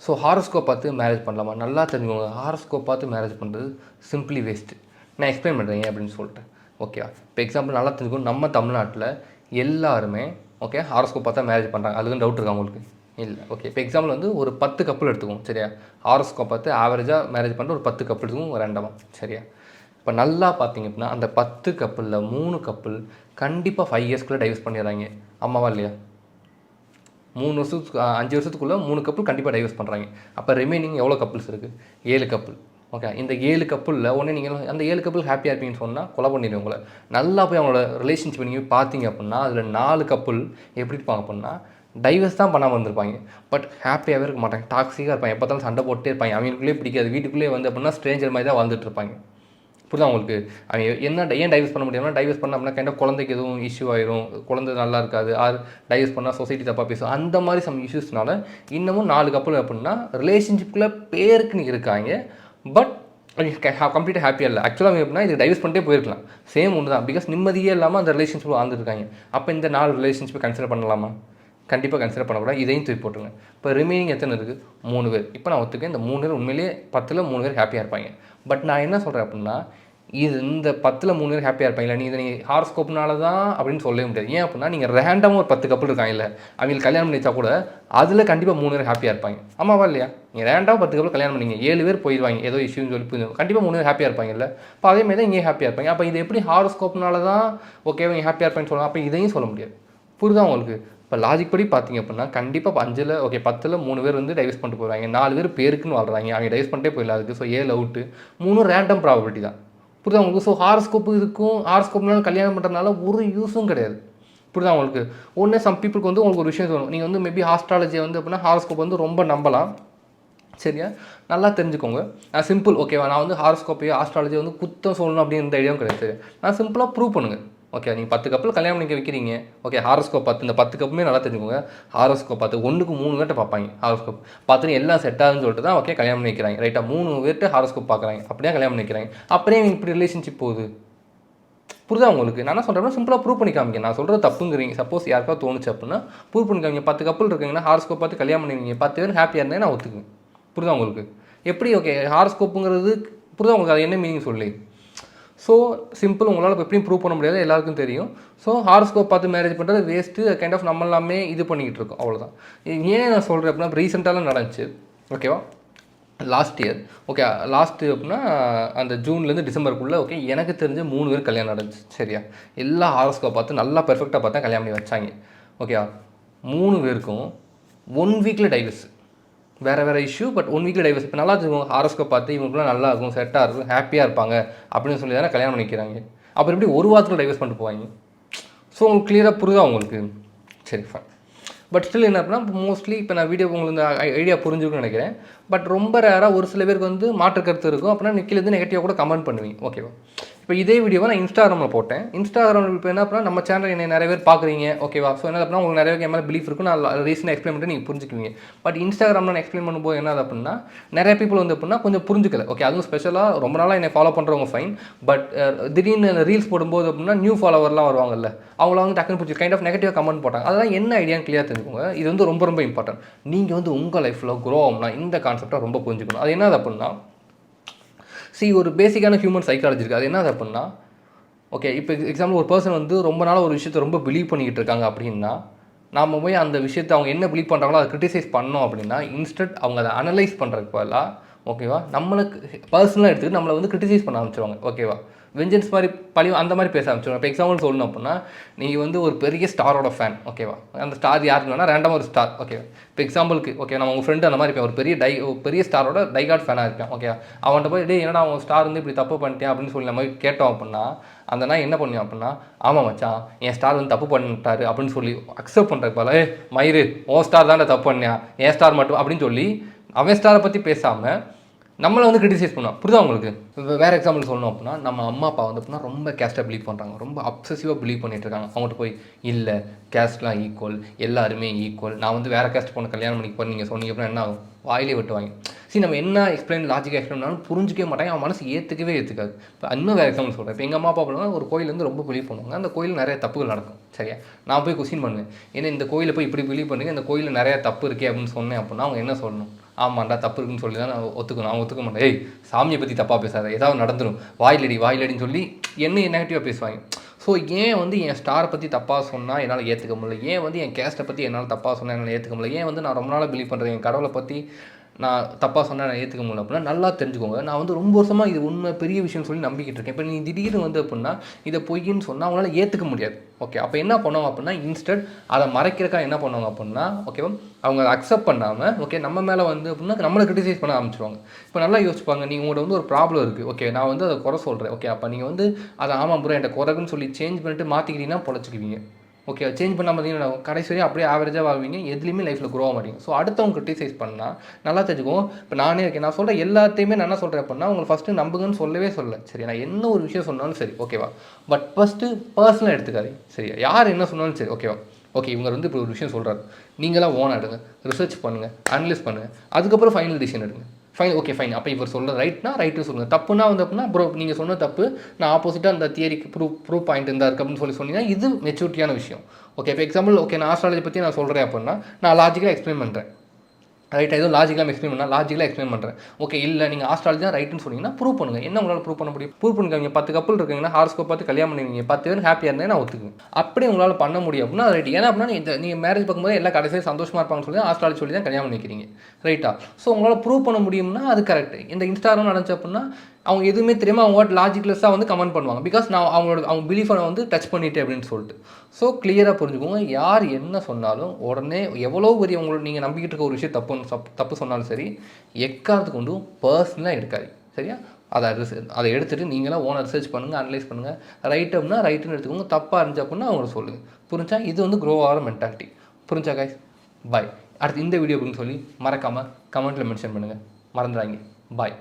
So horoscope பார்த்து marriage பண்ணலாமா? நல்லா தெரிஞ்சுக்கோங்க. ஹாரோஸ்கோப் பார்த்து மேரேஜ் பண்ணுறது சிம்பிளி வேஸ்ட்டு. நான் எக்ஸ்பிளைன் பண்ணுறேன் அப்படின்னு சொல்லிட்டு. ஓகேவா? இப்போ எக்ஸாம்பிள் நல்லா தெரிஞ்சுக்கணும். நம்ம தமிழ்நாட்டில் எல்லாருமே ஓகே ஹாரோஸ்கோப் பார்த்தா மேரேஜ் பண்ணுறாங்க. அதுக்கு டவுட் இருக்கா உங்களுக்கு? இல்லை. ஓகே. இப்போ எக்ஸாம்பிள் வந்து ஒரு 10 கப்புள் எடுத்துக்குவோம். சரியா? ஹாரோஸ்கோப் பார்த்து ஆவரேஜாக மேரேஜ் பண்ணுற ஒரு 10 கப்புள் எடுத்துக்குவோம் ரேண்டமாக. சரியா? இப்போ நல்லா பார்த்தீங்க அப்படின்னா அந்த 10 கப்புளில் 3 கப்புள் கண்டிப்பாக 5 இயர்ஸ்க்குள்ளே டைவர்ஸ் பண்ணிடுறாங்க. ஆமாவா இல்லையா? 3 வருஷத்துக்கு 5 வருஷத்துக்குள்ளே 3 கப்புள் கண்டிப்பாக டைவர்ஸ் பண்ணுறாங்க. அப்போ ரிமைனிங் எவ்வளோ கப்புள்ஸ் இருக்குது? 7 கப்புள். ஓகே. இந்த 7 கப்புளில் ஒன்று நீங்கள் அந்த 7 கப்புள் ஹாப்பியாக இருப்பீங்கன்னு சொன்னால் கொலை பண்ணிடுவோம் உங்களை. நல்லா போய் அவங்களோட ரிலேஷன்ஷிப் நீங்கள் பார்த்தீங்க அப்படின்னா அதில் 4 கப்புள் எப்படி இருப்பாங்க அப்படின்னா டைவர்ஸ் தான் பண்ணாமல் வந்திருப்பாங்க. பட் ஹாப்பியாகவே இருக்க மாட்டாங்க. டாக்ஸிக்காக இருப்பாங்க. எப்போ பார்த்தாலும் சண்டை போட்டே இருப்பாங்க. அவங்களுக்குள்ளே பிடிக்காது. வீட்டுக்குள்ளேயே வந்து அப்படின்னா ஸ்ட்ரேஞ்சர் மாதிரி தான் வாழ்ந்துட்டு இருப்பாங்க. புரியுதா உங்களுக்கு? அவங்க ஏன் டைவர்ஸ் பண்ண முடியாதுன்னா டைவர்ஸ் பண்ண அப்படின்னா கைண்டாக குழந்தைக்கு எதுவும் இஷ்யூ ஆயிரும், குழந்தை நல்லா இருக்காது, ஆர் டைவர்ஸ் பண்ணால் சொசைட்டி தப்பாக பேசும், அந்த மாதிரி சம் இஷ்யூஸ்னால இன்னமும் 4 கப்புள் அப்படின்னா ரிலேஷன்ஷிப்பில் பேருக்குன்னு இருக்காங்க. பட் கம்ப்ளீட்டாக ஹாப்பியாக இல்லை. ஆக்சுவலாக அவங்க எப்படின்னா இது டைவர்ஸ் பண்ணிட்டே போயிருக்கலாம். சேம் ஒன்று தான். பிகாஸ் நிம்மதியே இல்லாமல் அந்த ரிலேஷன்ஷிப் வாழ்ந்துருக்காங்க. அப்போ இந்த 4 ரிலேஷன்ஷிப்பை கன்சிடர் பண்ணலாமா? கண்டிப்பாக கன்சிடர் பண்ணக்கூடாது. இதையும் தூக்கி போட்டுருங்க. இப்போ ரிமைனிங் எத்தனை இருக்குது? 3 பேர். இப்போ நான் ஒத்துக்கேன். இந்த 3 பேர் உண்மையிலேயே 10ல் 3 பேர் ஹாப்பியாக இருப்பாங்க. பட் நான் என்ன சொல்கிறேன் அப்படின்னா இந்த 10ல் 3 பேர் ஹாப்பியாக இருப்பாங்களா? நீங்கள் ஹாரோஸ்கோப்னால தான் அப்படின்னு சொல்லவே முடியாது. ஏன் அப்படின்னா நீங்கள் ரேண்டமாக ஒரு 10 கப்புள் இருக்காங்க இல்லை, அவங்களுக்கு கல்யாணம் பண்ணி வச்சா கூட அதில் கண்டிப்பாக 3 பேர் ஹாப்பியாக இருப்பாங்க. ஆமாவா இல்லையா? நீங்கள் ரேண்டமாக 10 கப்புள் கல்யாணம் பண்ணிங்க 7 பேர் போயிடுவாங்க ஏதோ இஷ்யூன்னு சொல்லி கண்டிப்பாக 3 பேர் ஹாப்பியாக இருப்பாங்க இல்லை. இப்போ அதேமாதிரி தான் இங்கே ஹாப்பியாக இருப்பாங்க. அப்போ இது எப்படி ஹாரோஸ்கோப்னால தான் ஓகே இவங்க ஹாப்பியாக இருப்பாங்கன்னு சொல்லலாம்? அப்போ இதையும் சொல்ல முடியாது. புரியுதா உங்களுக்கு? இப்போ லாஜிக் படி பார்த்தீங்க அப்படின்னா கண்டிப்பாக 5ல் ஓகே 10ல் 3 பேர் வந்து டைவர்ஸ் பண்ணிட்டு போகிறாங்க. 4 பேர் பேருக்குன்னு வாழ்றாங்க. அவங்க டைவர்ஸ் பண்ணிட்டே போயிடலாம். அதுக்கு ஸோ 7 அவுட்டு 3 ரேண்டம் ப்ராபபிலிட்டி தான். புரியுதா உங்களுக்கு? ஸோ ஹாரோஸ்கோப்பு இருக்கும். ஹாரோஸ்கோப்னால கல்யாணம் பண்ணுறதுனால ஒரு யூஸும் கிடையாது. புரியுதா உங்களுக்கு? ஒன்று சம் பீப்புளுக்கு வந்து உங்களுக்கு ஒரு விஷயம் தோணும். நீங்கள் வந்து மேபி ஆஸ்ட்ராலஜியை வந்து அப்படின்னா ஹாரோஸ்கோப் வந்து ரொம்ப நம்பலாம். சரியா? நல்லா தெரிஞ்சுக்கோங்க. நான் சிம்பிள் ஓகேவா? நான் வந்து ஹாரோஸ்கோப்பையோ ஆஸ்ட்ராலஜி வந்து குத்தம் சொல்லணும் அப்படின்னு எந்த ஐடியாவும் கிடையாது. நான் சிம்பிளாக ப்ரூவ் பண்ணுங்கள். ஓகே. நீங்கள் 10 கப்புள் கல்யாணம் பண்ணிக்க வைக்கிறீங்க. ஓகே. ஹாரோஸ்கோப் பார்த்து இந்த 10 கப்புமே நல்லா தெரிஞ்சுக்கோங்க. ஹாரோஸ்கோப் பார்த்து 1க்கு 3 பேர்ட்ட பார்ப்பாங்க. ஹாரோஸ்கோப் பார்த்துட்டு எல்லாம் செட் ஆகுதுன்னு சொல்லிட்டு தான் ஓகே கல்யாணம் பண்ணி வைக்கிறாங்க. ரைட்டாக 3 பேர்ட்ட ஹாரோஸ்கோப் பார்க்குறாங்க. அப்படியே கல்யாணம் பண்ணி வைக்கிறாங்க. அப்படியே இப்படி ரிலேஷன்ஷிப் போகுது. புரியுதா உங்களுக்கு? நான் என்ன சொல்கிறேன்னா சிம்பிளாக ப்ரூவ் பண்ணி காமிங்க. நான் சொல்கிறது தப்புங்கிறீங்க. சப்போஸ் யாருக்காவது தோணுச்சு அப்படின்னா ப்ரூவ் பண்ணி காமிங்க. 10 கப்புள் இருக்கீங்கன்னா ஹாரோஸ்கோப் பார்த்து கல்யாணம் பண்ணுவீங்க. 10 பேர் ஹாப்பியாக இருந்தேன் நான் ஒத்துக்குவேன். புரியுதா உங்களுக்கு? எப்படி ஓகே ஹாரோஸ்கோப்புங்கிறது புரியுதா உங்களுக்கு? அது என்ன மீனிங் சொல்லி? So simple. உங்களால் இப்போ எப்படியும் ப்ரூவ் பண்ண முடியாது, எல்லாருக்கும் தெரியும். ஸோ ஹாரோஸ்கோப் பார்த்து மேரேஜ் பண்ணுறது வேஸ்ட்டு. கைண்ட் ஆஃப் நம்ம எல்லாமே இது பண்ணிக்கிட்டு இருக்கோம். அவ்வளோதான். ஏன் நான் சொல்கிறேன் அப்படின்னா ரீசெண்டாலாம் நடந்துச்சு. ஓகேவா? லாஸ்ட் இயர் ஓகே லாஸ்ட்டு அப்படின்னா அந்த ஜூன்லேருந்து டிசம்பருக்குள்ளே ஓகே எனக்கு தெரிஞ்ச 3 பேர் கல்யாணம் நடந்துச்சு. சரியா? எல்லா ஹாரோஸ்கோப் பார்த்து நல்லா பெர்ஃபெக்டாக பார்த்தா கல்யாணம் பண்ணி வச்சாங்க. ஓகேவா? 3 பேருக்கும் 1 வீக்கில் டைவர்ஸ். வேறு இஷ்யூ. பட் 1 வீக்கில் டைவர்ஸ். இப்போ நல்லா இருக்கும். ஹாரோஸ்கோப் பார்த்து இவங்களுக்குலாம் நல்லா இருக்கும், செட்டாக இருக்கும், ஹாப்பியாக இருப்பாங்க அப்படின்னு சொல்லி தானே கல்யாணம் பண்ணிக்கிறாங்க. அப்புறம் எப்படி ஒரு வாரத்தில் டைவர்ஸ் பண்ணிட்டு போவாங்க? ஸோ உங்களுக்கு கிளியராக புரியுதா உங்களுக்கு? சரி ஃபைன். பட் ஸ்டில் என்ன அப்படின்னா மோஸ்ட்லி இப்போ நான் வீடியோ உங்களுக்கு இந்த ஐடியா புரிஞ்சுக்கணும்னு நினைக்கிறேன். பட் ரொம்ப ரேராக ஒரு சில பேருக்கு வந்து மாற்று கருத்து இருக்கும். அப்படின்னா நிற்கிறது நெகட்டிவாக கூட கமெண்ட் பண்ணுவீங்க. ஓகேவா? இப்போ இதே வீடியோவை நான் இன்ஸ்டாகிராமில் போட்டேன். இன்ஸ்டாகிராமில் இப்போ என்ன அப்படின்னா நம்ம சேனல் என்ன நிறைய பேர் பார்க்குறீங்க. ஓகேவா? ஸோ என்ன அப்படின்னா உங்களுக்கு நிறைய பேர் மேலே பிலீஃப் இருக்கும். நான் ரீசனாக எக்ஸ்பிளைன் பண்ணிட்டு நீங்கள் புரிஞ்சுக்குவீங்க. பட் இன்ஸ்டாகிராமில் நான் எக்ஸ்பிளைன் பண்ணும்போது என்ன அப்படின்னா நிறைய பீப்புள் வந்து அப்படின்னா கொஞ்சம் புரிஞ்சுக்கல. ஓகே. அதுவும் ஸ்பெஷலாக ரொம்ப நாளாக என்னை ஃபாலோ பண்ணுறவங்க ஃபைன். பட் திடீர்னு ரீல்ஸ் போடும்போது அப்படின்னா நியூ ஃபாலோவர்லாம் வருவாங்கல்ல, அவங்கள வந்து டக்குன்னு பிடிச்சி கைண்ட் ஆஃப் நெகட்டிவாக கமெண்ட் போட்டாங்க. அதெல்லாம் என்ன ஐடியான்னு கிளியராக தெரிஞ்சுக்கோங்க. இது வந்து ரொம்ப இம்பார்ட்டன்ட். நீங்கள் வந்து உங்கள் லைஃப்பில் க்ரோ ஆகும்னா இந்த கான்செப்டை ரொம்ப புரிஞ்சுக்கணும். அது என்னது அப்படின்னா ஒரு பேசிக்கான ஹியூமன் சைக்காலஜி இருக்குது. அது என்னது அப்படின்னா ஓகே இப்போ எக்ஸாம்பிள் ஒரு பர்சன் வந்து ரொம்ப நாள் ஒரு விஷயத்தை ரொம்ப பிலீவ் பண்ணிக்கிட்டு இருக்காங்க அப்படின்னா நாம் போய் அந்த விஷயத்தை அவங்க என்ன பிலீவ் பண்ணுறாங்களோ அதை கிரிட்டிசைஸ் பண்ணோம் அப்படின்னா இன்ஸ்டன்ட் அவங்க அதை அனலைஸ் பண்ணுறதுக்கு பதிலாக ஓகேவா நம்மளுக்கு பர்சனலாக எடுத்துக்கிட்டு நம்மளை வந்து கிரிட்டிசைஸ் பண்ண ஆரம்பிச்சிருவாங்க. ஓகேவா? வெஞ்சன்ஸ் மாதிரி பழி அந்த மாதிரி பேச ஆரம்பிச்சிருவாங்க. இப்போ எக்ஸாம்பிள் சொல்லணும் அப்படின்னா நீங்கள் வந்து ஒரு பெரிய ஸ்டாரோட ஃபேன். ஓகேவா? அந்த ஸ்டார் யாருன்னா ரேண்டமாக ஒரு ஸ்டார். ஓகேவா? இப்போ எக்ஸாம்பிளுக்கு ஓகே நான் உங்கள் ஃப்ரெண்டு அந்த மாதிரி இருப்பேன். ஒரு பெரிய ஸ்டாரோட டைகார்ட் ஃபேனாக இருப்பேன். ஓகே அவன்கிட்ட போய் என்னடா அவங்க ஸ்டார் வந்து இப்படி தப்பு பண்ணிட்டேன் அப்படின்னு சொல்லி நம்ம கேட்டோம் அப்படின்னா அந்த நான் என்ன பண்ணுவேன் அப்படின்னா ஆமாம் மச்சான் என் ஸ்டார் வந்து தப்பு பண்ணிட்டாரு அப்படின்னு சொல்லி அக்செப்ட் பண்ணுறதுக்கு போல மயிறு ஓ ஸ்டார் தானே தப்பு பண்ணியா என் ஸ்டார் மட்டும் அப்படின்னு சொல்லி அவன் ஸ்டாரை பற்றி பேசாமல் நம்மளை வந்து கிரிட்டிசைஸ் பண்ணுவோம். புரியுதா உங்களுக்கு? வேறு எக்ஸாம்பிள் சொல்லணும் அப்படின்னா நம்ம அம்மா அப்பா வந்து அப்படின்னா ரொம்ப கேஸ்ட்டாக பிலீவ் பண்ணுறாங்க, ரொம்ப அப்சசிவாக பிலீவ் பண்ணிட்டு இருக்காங்க. அவங்ககிட்ட போய் இல்லை கேஸ்ட்லாம் ஈக்குவல், எல்லாருமே ஈக்குவல், நான் வந்து வேறு கேஸ்ட் பொண்ணு கல்யாணம் பண்ணிக்க போகிறேன் நீங்கள் சொன்னீங்க அப்படின்னா என்ன ஆகும்? வாயிலே வெட்டுவாங்க. நம்ம என்ன எக்ஸ்பிளைன் லாஜிக்காக எக்ஸ்பிளைன் பண்ணாலும் புரிஞ்சிக்கவே மாட்டாங்க. அவன் மனசு ஏற்றுக்காது. இப்போ இன்னும் வேறு எக்ஸாம்பிள் சொல்கிறேன். இப்போ எங்கள் அம்மா அப்பா பண்ணுவாங்க ஒரு கோயில் வந்து ரொம்ப பிலீவ் பண்ணுவாங்க. அந்த கோயில் நிறைய தப்புகள் நடக்கும். சரியா? நான் போய் கொஸ்டின் பண்ணுவேன், ஏன்னா இந்த கோயிலை போய் இப்படி பிலீவ் பண்ணுங்க, இந்த கோயிலில் நிறைய தப்பு இருக்கே அப்படின்னு சொன்னேன் அப்படின்னா அவங்க என்ன சொல்லணும்? ஆமாண்டா தப்பு இருக்குன்னு சொல்லி தான் நான் ஒத்துக்கணும். அவன் ஒத்துக்க மாட்டேன். ஏய் சாமியை பற்றி தப்பாக பேசாத, ஏதாவது நடந்துடும், வாயிலடின்னு சொல்லி என்ன நெகட்டிவாக பேசுவாங்க. ஸோ ஏன் வந்து என் ஸ்டாரை பற்றி தப்பாக சொன்னால் என்னால் ஏற்றுக்க முடியல, ஏன் வந்து என் கேஸ்ட்டை பற்றி என்னால் தப்பாக சொன்னால் என்னால் ஏற்றுக்க முடியல, ஏன் வந்து நான் ரொம்ப நாளாக பிலீவ் பண்ணுறேன் என் கடவுளை பற்றி நான் தப்பாக சொன்னால் நான் ஏற்றுக்க முடியல அப்படின்னா நல்லா தெரிஞ்சுக்கோங்க. நான் வந்து ரொம்ப வருஷமாக இது உண்மை பெரிய விஷயம் சொல்லி நம்பிக்கிட்டு இருக்கேன். இப்போ நீ திடீர்னு வந்து அப்படின்னா இதை பொய்ன்னு சொன்னால் அவங்களால ஏற்றுக்க முடியாது. ஓகே, அப்போ என்ன பண்ணுவாங்க அப்படின்னா இன்ஸ்டன்ட் அதை மறைக்கிறக்கா என்ன பண்ணுவாங்க அப்படின்னா ஓகேவா அவங்க அதை அக்செப்ட் பண்ணாமல் ஓகே நம்ம மேலே வந்து அப்படின்னா நம்மளை கிரிட்டிசைஸ் பண்ண ஆரம்பிச்சிருவாங்க. இப்போ நல்லா யோசிப்பாங்க, நீங்கள் உங்கள்கிட்ட வந்து ஒரு ப்ராப்ளம் இருக்குது, ஓகே நான் வந்து அதை குறை சொல்கிறேன், ஓகே அப்போ நீங்கள் வந்து அதை ஆமாம் ப்ரோ என்கிட்ட குறைக்குன்னு சொல்லி சேஞ்ச் பண்ணிட்டு மாற்றிக்கிட்டீங்கன்னா பொழைச்சிக்குவீங்க. ஓகே, சேஞ்ச் பண்ணால் பார்த்தீங்கன்னா கடைசி வரையும் அப்படியே ஆவரேஜாக வாழ்வீங்க, எதுலேயுமே லைஃப்பில் க்ரோ ஆக மாட்டீங்க. ஸோ அடுத்தவங்க கிரிட்டிசைஸ் பண்ணால் நல்லா தெரிஞ்சுக்கோங்க. இப்போ நானே இருக்கேன், நான் சொல்கிற எல்லாத்தையுமே நான் என்ன சொல்கிறேன் அப்படின்னா உங்களுக்கு ஃபஸ்ட்டு நம்புங்கன்னு சொல்லவே சொல்ல, சரி நான் என்ன ஒரு விஷயம் சொன்னாலும் சரி ஓகேவா, பட் ஃபஸ்ட்டு பர்சனலாக எடுத்துக்காது சரியா, யார் என்ன சொன்னாலும் சரி ஓகேவா. ஓகே இவங்க வந்து இப்போ ஒரு விஷயம் சொல்கிறாரு, நீங்களாம் ஓனாக எடுங்க, ரிசர்ச் பண்ணுங்கள், அனலைஸ் பண்ணுங்கள், அதுக்கப்புறம் ஃபைனல் டிசிஷன் எடுங்க. ஃபைன், ஓகே ஃபைன், அப்போ இவர் சொல்ல ரைட்னா ரைட்டு சொல்லுங்கள், தப்புனா வந்து அப்படின்னா ப்ரோ நீங்கள் சொன்ன தப்பு, நான் ஆப்போசிட்டாக அந்த தியரிக்கு ப்ரூவ் பாயிண்ட் இருந்தால் இருக்குது அப்படின்னு சொன்னீங்கன்னா இது மெச்சூரிட்டியான விஷயம். ஓகே, இப்போ எக்ஸாம்பிள் ஓகே நான் ஆஸ்ட்ராலஜி பற்றி நான் சொல்கிறேன் அப்படின்னா நான் லாஜிக்கலாக எக்ஸ்பிளைன் பண்ணுறேன், ரைட் எதுவும் லாஜிக்கலாக எக்ஸ்பிளைன் பண்ணால் லாஜிக்கலாக எக்ஸ்பிளைன் பண்ணுறேன். ஓகே இல்லை நீங்கள் ஆஸ்ட்ராலஜி தான் ரைட்டுன்னு சொன்னீங்கன்னா ப்ரூவ் பண்ணுங்கள், என்ன உங்களால் ப்ரூவ் பண்ண முடியும், ப்ரூவ் பண்ணிக்காங்க. 10 கப்பல் இருக்குங்கன்னா ஹார்ஸ்கோப் பார்த்து கல்யாணம் பண்ணுவீங்க, 10 பேர் ஹாப்பியாக இருந்தேன் நான் ஒத்துக்குங்க. அப்படியே உங்களால் பண்ண முடியும் அப்படின்னா ரைட், ஏன்னா அப்படின்னா நீங்கள் மேரேஜ் பார்க்கும்போது எல்லாம் கடைசியாக சந்தோஷமாக இருப்பாங்கன்னு சொல்லி ஆஸ்ட்ராலஜி சொல்லி தான் கல்யாணம் பண்ணிக்கிறீங்க, ரைட்டா. ஸோ உங்களால் ப்ரூவ் பண்ண முடியும்னா அது கரெக்ட். இந்த இன்ஸ்டாகிராம் நடந்துச்சு அப்படின்னா அவங்க எதுவுமே தெரியாமல் அவங்க லாஜிக்லெஸ்ஸாக வந்து கமெண்ட் பண்ணுவாங்க, பிகாஸ் நான் அவங்க பிலீஃபை வந்து டச் பண்ணிட்டேன் அப்படின்னு சொல்லிட்டு. ஸோ கிளியராக புரிஞ்சுக்கோங்க, யார் என்ன சொன்னாலும் உடனே எவ்வளோ பெரிய உங்களோட நீங்கள் நம்பிக்கிட்டு இருக்க ஒரு விஷயம் தப்பு சொன்னாலும் சரி எக்காரத்துக்கு கொண்டு பர்சனலாக எடுக்காது சரியா. அதை எடுத்துகிட்டு நீங்களாம் ஓனாக ரிசர்ச் பண்ணுங்கள், அனலைஸ் பண்ணுங்கள், ரைட் அப்படின்னா ரைட்டுன்னு எடுத்துக்கோங்க, தப்பாக இருந்துச்சு அப்படின்னா அவங்கள சொல்லுங்கள். புரிஞ்சா, இது வந்து க்ரோ ஆகிற மென்டாலிட்டி. புரிஞ்சா கைஸ், பாய். அடுத்து இந்த வீடியோ அப்படின்னு சொல்லி மறக்காமல் கமெண்ட்டில் மென்ஷன் பண்ணுங்கள், மறந்துடாங்க. பாய்.